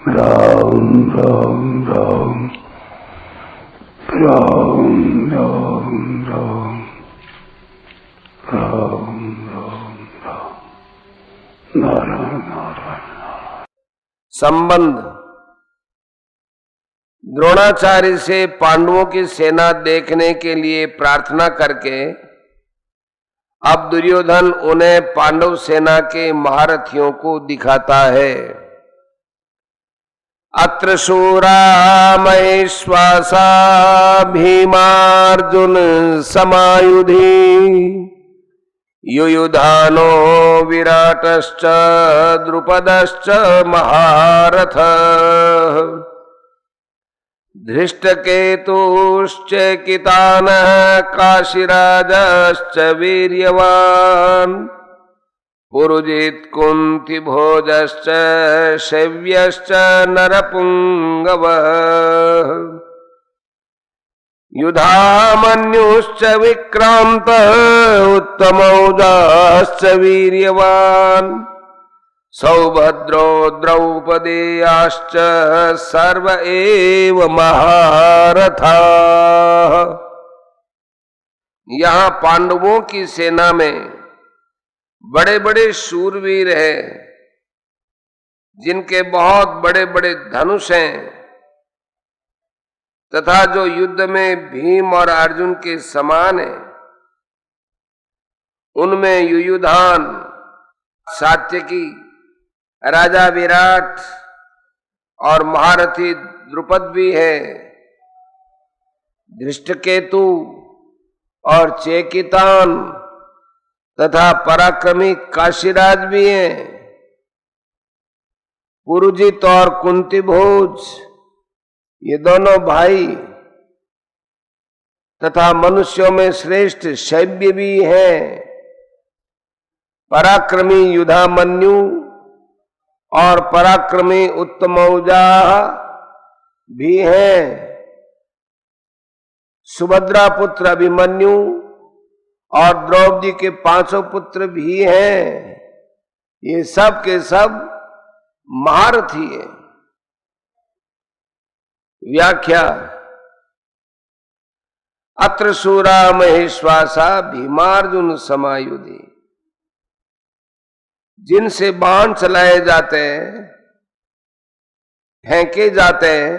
राम राम राम राम राम राम राम राम राम नारायण नारायण। संबंध। द्रोणाचार्य से पांडवों की सेना देखने के लिए प्रार्थना करके अब दुर्योधन उन्हें पांडव सेना के महारथियों को दिखाता है। अत्र शूरा महेश्वासा भीमार्जुन समायुधि युयुधानो विराटश्च द्रुपदश्च महारथ धृष्टकेतुश्च कितानः काशीराजश्च वीर्यवान् पुरुजित् कुन्तिभोजश्च शैव्यश्च नरपुङ्गवः युधामन्युश्च विक्रान्तः उत्तमौजाश्च वीर्यवान् सौभद्रो द्रौपदेयाश्च सर्व एव महारथाः। यहाँ पांडवों की सेना में बड़े बड़े शूरवीर हैं, जिनके बहुत बड़े बड़े धनुष हैं तथा जो युद्ध में भीम और अर्जुन के समान हैं। उनमें युयुधान, सात्यकी, राजा विराट और महारथी द्रुपद भी है। धृष्टकेतु और चेकितान तथा पराक्रमी काशीराज भी हैं। पुरुजित और कुंतीभोज ये दोनों भाई तथा मनुष्यों में श्रेष्ठ शैव्य भी हैं। पराक्रमी युधामन्यु और पराक्रमी उत्तमौजा भी हैं। सुभद्रा पुत्र अभिमन्यु और द्रौपदी के 5 पुत्र भी हैं। ये सब के सब महारथी हैं। व्याख्या। अत्र शूरा महेश्वासा भीमार्जुन समायुधि। जिनसे बाण चलाए जाते हैं, फेंके जाते हैं,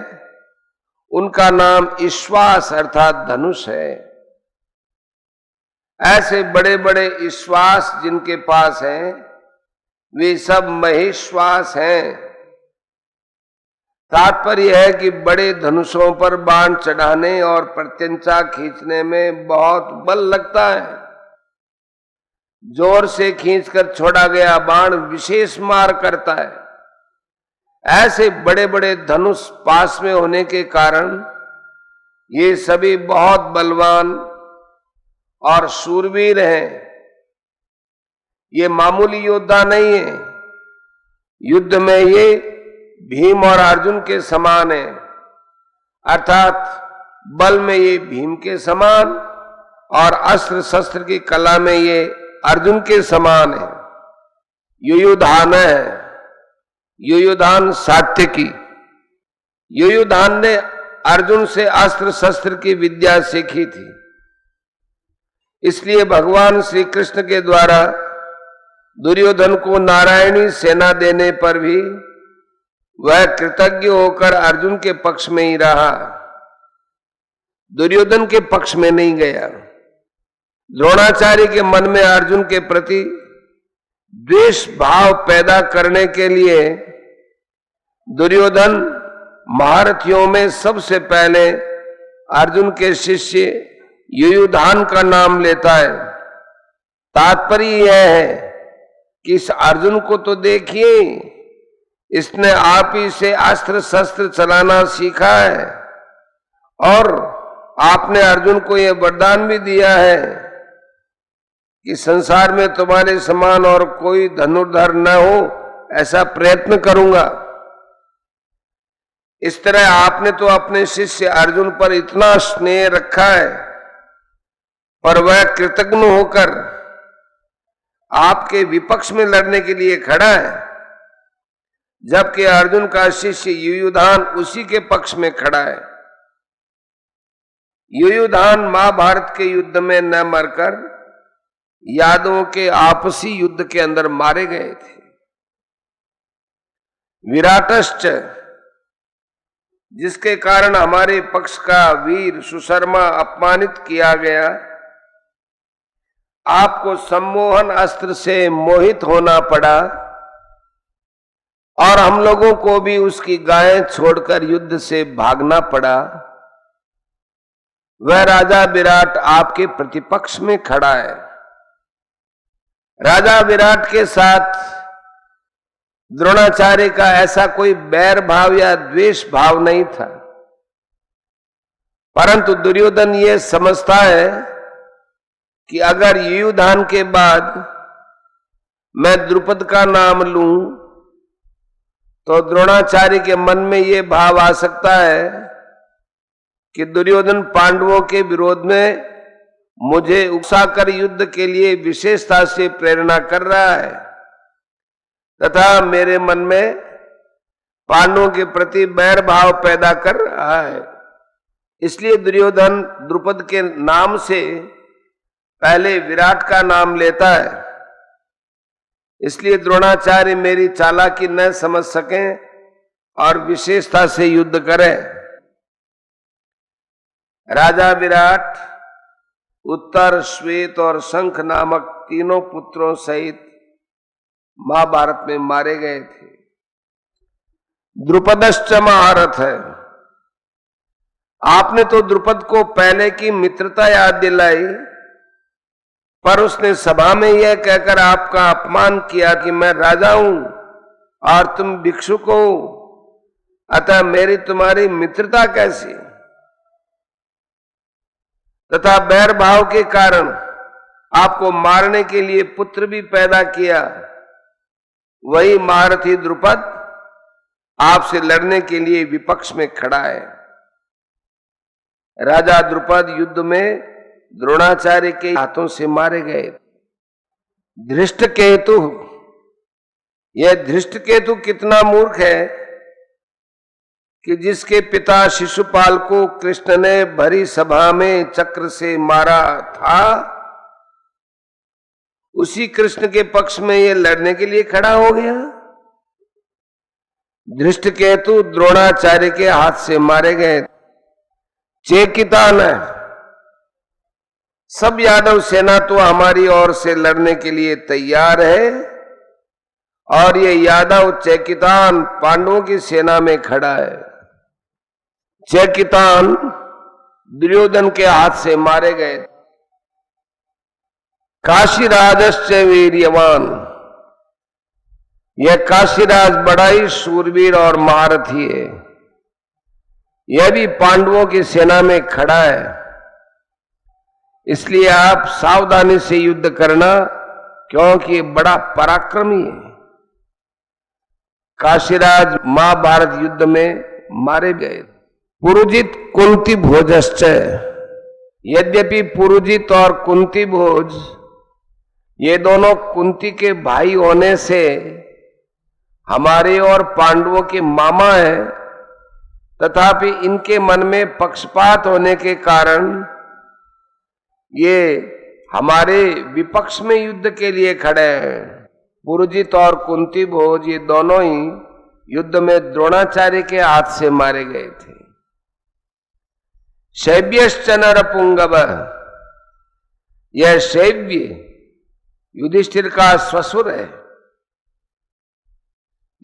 उनका नाम ईश्वास अर्थात धनुष है। ऐसे बड़े बड़े ईश्वास जिनके पास हैं, वे सब महेश्वास हैं। तात्पर्य है कि बड़े धनुषों पर बाण चढ़ाने और प्रत्यंचा खींचने में बहुत बल लगता है। जोर से खींचकर छोड़ा गया बाण विशेष मार करता है। ऐसे बड़े बड़े धनुष पास में होने के कारण ये सभी बहुत बलवान और शूरवीर हैं। ये मामूली योद्धा नहीं है। युद्ध में ये भीम और अर्जुन के समान है, अर्थात बल में ये भीम के समान और अस्त्र शस्त्र की कला में ये अर्जुन के समान है। युयुधान है, युयुधान सात्यकी। युयुधान ने अर्जुन से अस्त्र शस्त्र की विद्या सीखी थी। इसलिए भगवान श्री कृष्ण के द्वारा दुर्योधन को नारायणी सेना देने पर भी वह कृतज्ञ होकर अर्जुन के पक्ष में ही रहा, दुर्योधन के पक्ष में नहीं गया। द्रोणाचार्य के मन में अर्जुन के प्रति द्वेष भाव पैदा करने के लिए दुर्योधन महारथियों में सबसे पहले अर्जुन के शिष्य युयुधान का नाम लेता है। तात्पर्य यह है कि इस अर्जुन को तो देखिए, इसने आप ही से अस्त्र शस्त्र चलाना सीखा है और आपने अर्जुन को यह वरदान भी दिया है कि संसार में तुम्हारे समान और कोई धनुर्धर न हो, ऐसा प्रयत्न करूंगा। इस तरह आपने तो अपने शिष्य अर्जुन पर इतना स्नेह रखा है, पर वह कृतज्ञ होकर आपके विपक्ष में लड़ने के लिए खड़ा है। जबकि अर्जुन का शिष्य युयुधान उसी के पक्ष में खड़ा है। युयुधान महाभारत के युद्ध में न मरकर यादवों के आपसी युद्ध के अंदर मारे गए थे। विराटश्च, जिसके कारण हमारे पक्ष का वीर सुशर्मा अपमानित किया गया, आपको सम्मोहन अस्त्र से मोहित होना पड़ा और हम लोगों को भी उसकी गायें छोड़कर युद्ध से भागना पड़ा। वह राजा विराट आपके प्रतिपक्ष में खड़ा है। राजा विराट के साथ द्रोणाचार्य का ऐसा कोई बैर भाव या द्वेष भाव नहीं था, परंतु दुर्योधन ये समझता है कि अगर युयुधान के बाद मैं द्रुपद का नाम लूं तो द्रोणाचार्य के मन में ये भाव आ सकता है कि दुर्योधन पांडवों के विरोध में मुझे उकसाकर युद्ध के लिए विशेषता से प्रेरणा कर रहा है तथा मेरे मन में पांडवों के प्रति बैर भाव पैदा कर रहा है। इसलिए दुर्योधन द्रुपद के नाम से पहले विराट का नाम लेता है। इसलिए द्रोणाचार्य मेरी चालाकी न समझ सकें और विशेषता से युद्ध करें। राजा विराट उत्तर, श्वेत और शंख नामक तीनों पुत्रों सहित महाभारत में मारे गए थे। द्रुपदश्च महारथ है। आपने तो द्रुपद को पहले की मित्रता याद दिलाई, पर उसने सभा में यह कहकर आपका अपमान किया कि मैं राजा हूं और तुम भिक्षुक हो, अतः मेरी तुम्हारी मित्रता कैसी। तथा बैर भाव के कारण आपको मारने के लिए पुत्र भी पैदा किया। वही महारथी द्रुपद आपसे लड़ने के लिए विपक्ष में खड़ा है। राजा द्रुपद युद्ध में द्रोणाचार्य के हाथों से मारे गए। धृष्टकेतु, यह धृष्टकेतु कितना मूर्ख है कि जिसके पिता शिशुपाल को कृष्ण ने भरी सभा में चक्र से मारा था, उसी कृष्ण के पक्ष में यह लड़ने के लिए खड़ा हो गया। धृष्टकेतु द्रोणाचार्य के हाथ से मारे गए। चेकितान, सब यादव सेना तो हमारी ओर से लड़ने के लिए तैयार है और ये यादव चेकितान पांडवों की सेना में खड़ा है। चेकितान दुर्योधन के हाथ से मारे गए। काशीराजश्च वीर्यवान, यह काशीराज बड़ा ही शूरवीर और महारथी है। यह भी पांडवों की सेना में खड़ा है। इसलिए आप सावधानी से युद्ध करना, क्योंकि बड़ा पराक्रमी है। काशीराज महाभारत युद्ध में मारे गए। पुरुजित कुंती भोजश्च, यद्यपि पुरुजित और कुंती भोज ये दोनों कुंती के भाई होने से हमारे और पांडवों के मामा हैं, तथापि इनके मन में पक्षपात होने के कारण ये हमारे विपक्ष में युद्ध के लिए खड़े हैं। पुरुजित और कुंती भोज ये दोनों ही युद्ध में द्रोणाचार्य के हाथ से मारे गए थे। शैव्यश्च नरपुंगव, यह शैव्य युधिष्ठिर का ससुर है।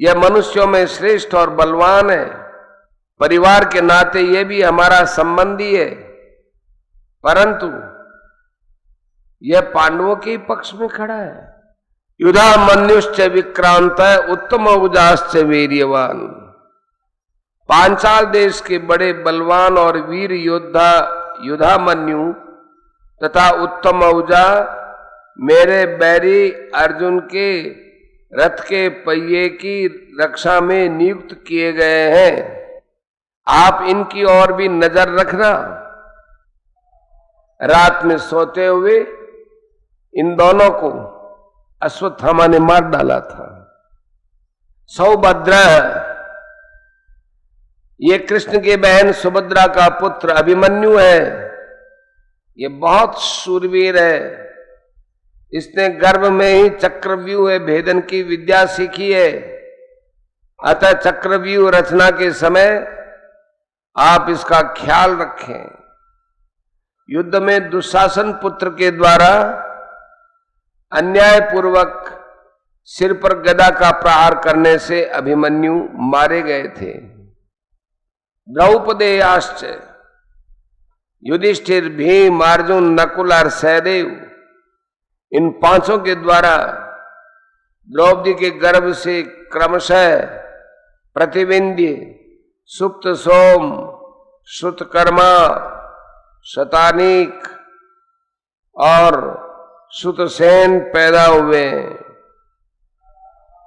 यह मनुष्यों में श्रेष्ठ और बलवान है। परिवार के नाते यह भी हमारा संबंधी है, परंतु यह पांडवों के पक्ष में खड़ा है। युधामन्युश्च विक्रांत उत्तम उजाश्च वीर्यवान, पांचाल देश के बड़े बलवान और वीर योद्धा युधामन्यु तथा उत्तम औजा मेरे बैरी अर्जुन के रथ के पहिए की रक्षा में नियुक्त किए गए हैं। आप इनकी ओर भी नजर रखना। रात में सोते हुए इन दोनों को अश्वत्थामा ने मार डाला था। सौभद्र, ये कृष्ण की बहन सुभद्रा का पुत्र अभिमन्यु है। ये बहुत शूरवीर है। इसने गर्भ में ही चक्रव्यूह भेदन की विद्या सीखी है। अतः चक्रव्यूह रचना के समय आप इसका ख्याल रखें। युद्ध में दुशासन पुत्र के द्वारा अन्यायपूर्वक सिर पर गदा का प्रहार करने से अभिमन्यु मारे गए थे। द्रौपदेयाश्च, युधिष्ठिर, भीम, अर्जुन, नकुल और सहदेव, इन पांचों के द्वारा द्रौपदी के गर्भ से क्रमशः प्रतिविंध्य, सुप्त सोम, श्रुतकर्मा, शतानीक और श्रुतसेन पैदा हुए।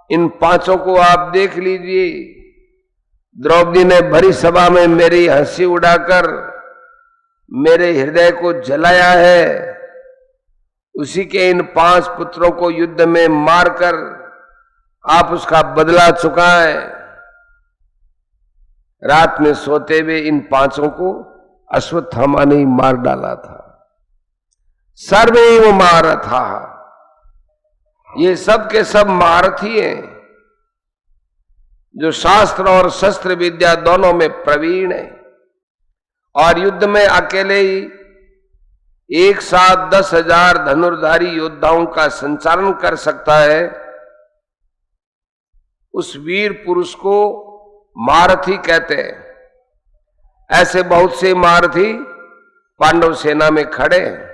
इन पांचों को आप देख लीजिए। द्रौपदी ने भरी सभा में मेरी हंसी उड़ाकर मेरे हृदय को जलाया है। उसी के इन 5 पुत्रों को युद्ध में मारकर आप उसका बदला चुकाएं। रात में सोते हुए इन 5 को अश्वत्थामा ने मार डाला था। सर्वैव महारथा, ये सब के सब महारथी हैं, जो शास्त्र और शस्त्र विद्या दोनों में प्रवीण है और युद्ध में अकेले ही एक साथ 10,000 धनुर्धारी योद्धाओं का संचालन कर सकता है। उस वीर पुरुष को महारथी कहते हैं। ऐसे बहुत से महारथी पांडव सेना में खड़े हैं।